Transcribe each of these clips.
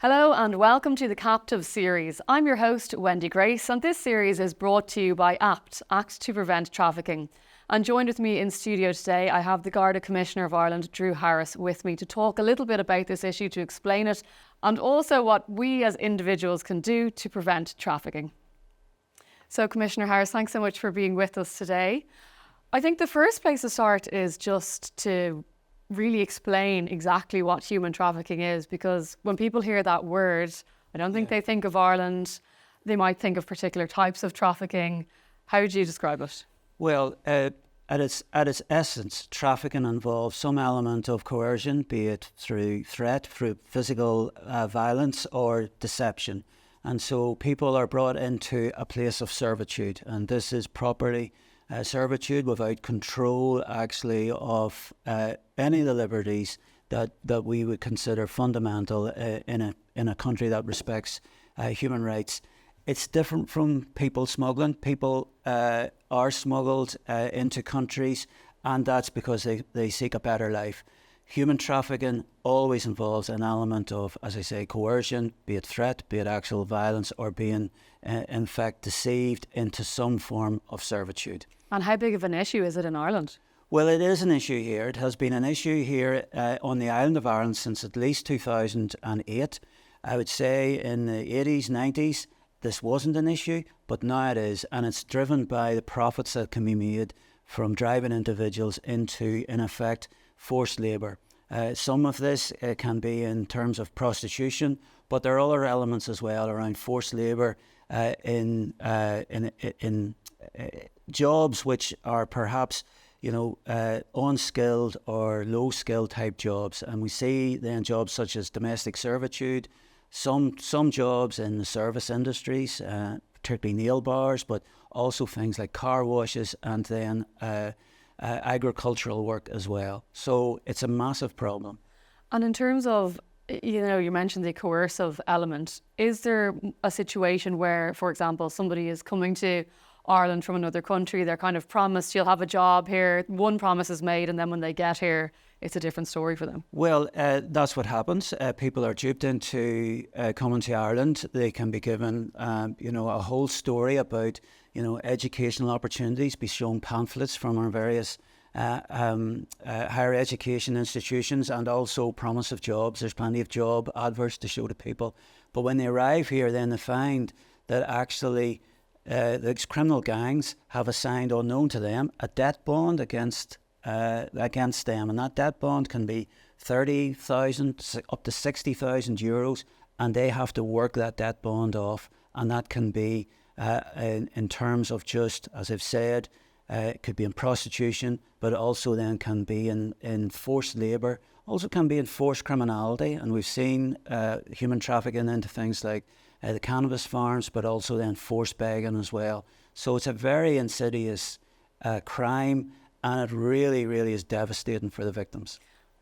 Hello and welcome to the Captive series. I'm your host, Wendy Grace, and this series is brought to you by APT, Act to Prevent Trafficking. And joined with me in studio today, I have the Garda Commissioner of Ireland, Drew Harris, with me to talk a little bit about this issue, to explain it, and also what we as individuals can do to prevent trafficking. So, Commissioner Harris, thanks so much for being with us today. I think the first place to start is just to really explain exactly what human trafficking is, because when people hear that word, I don't think they think of Ireland. They might think of particular types of trafficking. How would you describe it? Well, at its essence, trafficking involves some element of coercion, be it through threat, through physical violence or deception. And so people are brought into a place of servitude, and this is property servitude without control, actually, of any of the liberties that we would consider fundamental in a country that respects human rights. It's different from people smuggling. People are smuggled into countries, and that's because they seek a better life. Human trafficking always involves an element of, as I say, coercion, be it threat, be it actual violence, or being, in fact, deceived into some form of servitude. And how big of an issue is it in Ireland? Well, it is an issue here. It has been an issue here on the island of Ireland since at least 2008. I would say in the 80s, 90s, this wasn't an issue, but now it is. And it's driven by the profits that can be made from driving individuals into, in effect, forced labour. Some of this can be in terms of prostitution, but there are other elements as well around forced labour in jobs which are perhaps, unskilled or low-skilled type jobs. And we see then jobs such as domestic servitude, some jobs in the service industries, particularly nail bars, but also things like car washes and then agricultural work as well. So it's a massive problem. And in terms of, you mentioned the coercive element, is there a situation where, for example, somebody is coming to Ireland from another country, they're kind of promised you'll have a job here, one promise is made, and then when they get here, it's a different story for them? Well, that's what happens. People are duped into coming to Ireland. They can be given, a whole story about, educational opportunities, be shown pamphlets from our various higher education institutions, and also promise of jobs. There's plenty of job adverts to show to people. But when they arrive here, then they find that actually these criminal gangs have assigned, unknown to them, a debt bond against them, and that debt bond can be 30,000 up to 60,000 euros, and they have to work that debt bond off, and that can be in terms of just, as I've said, it could be in prostitution, but also then can be in forced labour, also can be in forced criminality, and we've seen human trafficking into things like the cannabis farms, but also then forced begging as well. So it's a very insidious crime, and it really, really is devastating for the victims.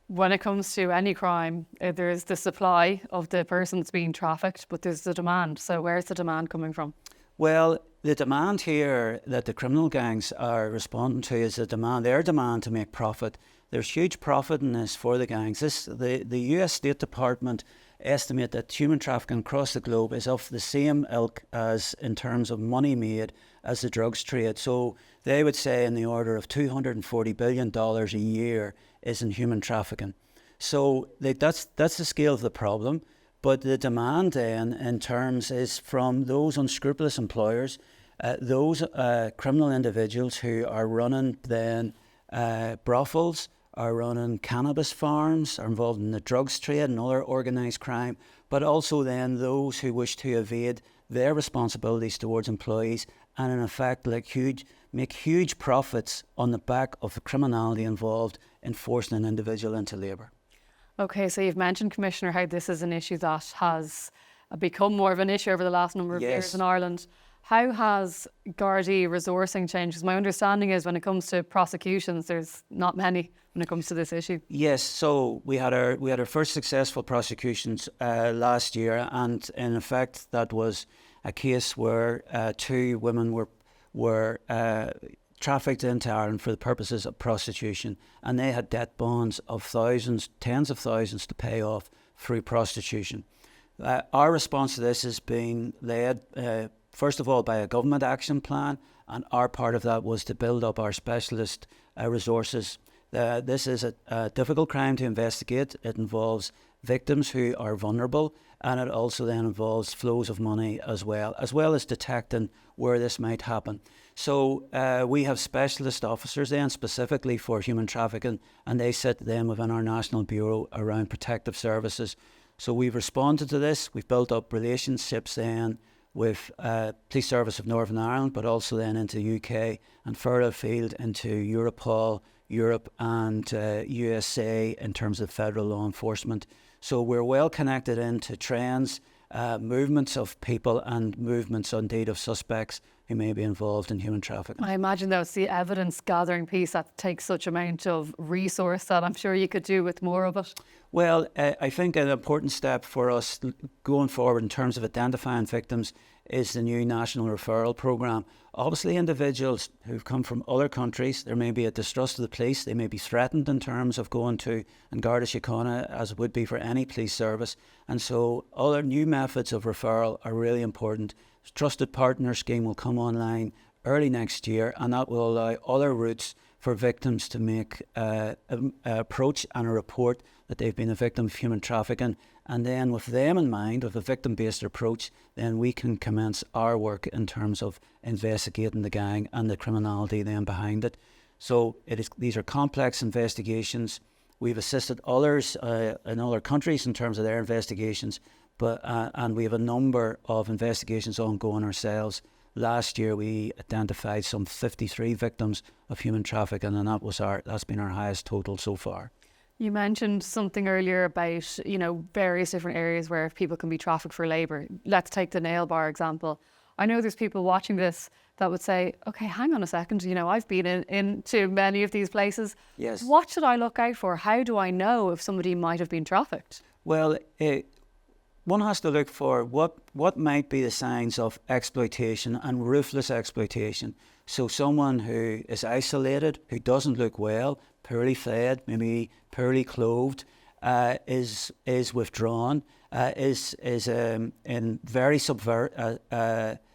When it comes to any crime, there's the supply of the person that's being trafficked, but there's the demand. So where's the demand coming from? Well, the demand here that the criminal gangs are responding to is their demand to make profit. There's huge profit in this for the gangs. The US State Department estimate that human trafficking across the globe is of the same ilk as, in terms of money made, as the drugs trade. So they would say in the order of $240 billion a year is in human trafficking. So that's the scale of the problem. But the demand then in terms is from those unscrupulous employers, those criminal individuals who are running then brothels, are running cannabis farms, are involved in the drugs trade and other organised crime, but also then those who wish to evade their responsibilities towards employees and in effect make huge profits on the back of the criminality involved in forcing an individual into labour. Okay, so you've mentioned, Commissioner, how this is an issue that has become more of an issue over the last number of years in Ireland. How has Gardaí resourcing changed? Because my understanding is when it comes to prosecutions, there's not many when it comes to this issue. Yes, so we had our first successful prosecutions last year, and in effect that was a case where two women were trafficked into Ireland for the purposes of prostitution, and they had debt bonds of thousands, tens of thousands to pay off through prostitution. Our response to this is being led, first of all, by a government action plan, and our part of that was to build up our specialist resources. This is a difficult crime to investigate. It involves victims who are vulnerable, and it also then involves flows of money as well as detecting where this might happen. So we have specialist officers then specifically for human trafficking, and they sit then within our National Bureau around protective services. So we've responded to this. We've built up relationships then with Police Service of Northern Ireland, but also then into the UK and further afield into Europol, Europe and USA in terms of federal law enforcement. So we're well connected into trends, movements of people and movements indeed of suspects who may be involved in human trafficking. I imagine though it's the evidence gathering piece that takes such amount of resource that I'm sure you could do with more of it. Well, I think an important step for us going forward in terms of identifying victims is the new national referral programme. Obviously, individuals who've come from other countries, there may be a distrust of the police, they may be threatened in terms of going to An Garda Síochána, as it would be for any police service. And so other new methods of referral are really important. Trusted Partner Scheme will come online early next year, and that will allow other routes for victims to make an approach and a report that they've been a victim of human trafficking. And then with them in mind, with a victim-based approach, then we can commence our work in terms of investigating the gang and the criminality then behind it. So these are complex investigations. We've assisted others in other countries in terms of their investigations, and we have a number of investigations ongoing ourselves. Last year we identified some 53 victims of human trafficking, and that's been our highest total so far. You mentioned something earlier about, various different areas where people can be trafficked for labour. Let's take the nail bar example. I know there's people watching this that would say, okay, hang on a second, I've been into many of these places. Yes. What should I look out for? How do I know if somebody might have been trafficked? Well, one has to look for what might be the signs of exploitation and ruthless exploitation. So someone who is isolated, who doesn't look well, poorly fed, maybe poorly clothed, is withdrawn, is in very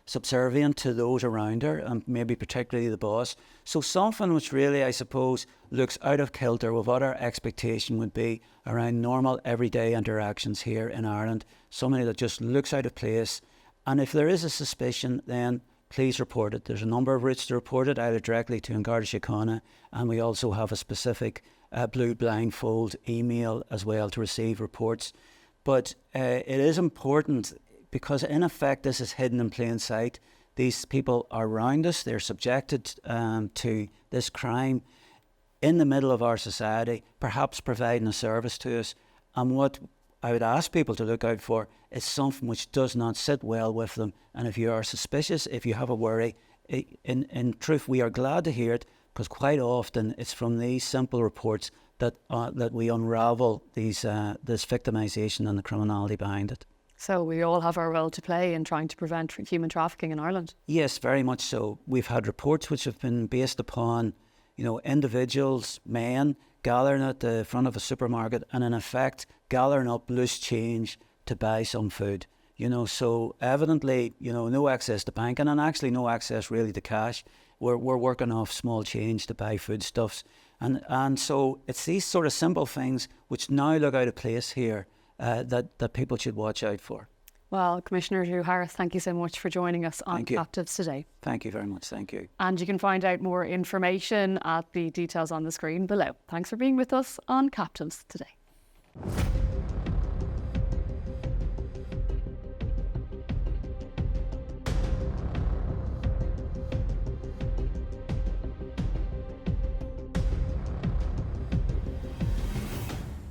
subservient to those around her, and maybe particularly the boss. So something which really, I suppose, looks out of kilter with what our expectation would be around normal everyday interactions here in Ireland. Somebody that just looks out of place. And if there is a suspicion, then please report it. There's a number of routes to report it, either directly to An Garda Síochána, and we also have a specific blue blindfold email as well to receive reports. But it is important because in effect this is hidden in plain sight. These people are around us, they're subjected to this crime in the middle of our society, perhaps providing a service to us. And what I would ask people to look out for is something which does not sit well with them. And if you are suspicious, if you have a worry, in truth, we are glad to hear it, because quite often it's from these simple reports that we unravel this victimisation and the criminality behind it. So we all have our role to play in trying to prevent human trafficking in Ireland. Yes, very much so. We've had reports which have been based upon, individuals, men, gathering at the front of a supermarket and in effect gathering up loose change to buy some food. So evidently, no access to banking and actually no access really to cash. We're working off small change to buy foodstuffs. And so it's these sort of simple things which now look out of place here that people should watch out for. Well, Commissioner Drew Harris, thank you so much for joining us on Captives today. Thank you very much. Thank you. And you can find out more information at the details on the screen below. Thanks for being with us on Captives today.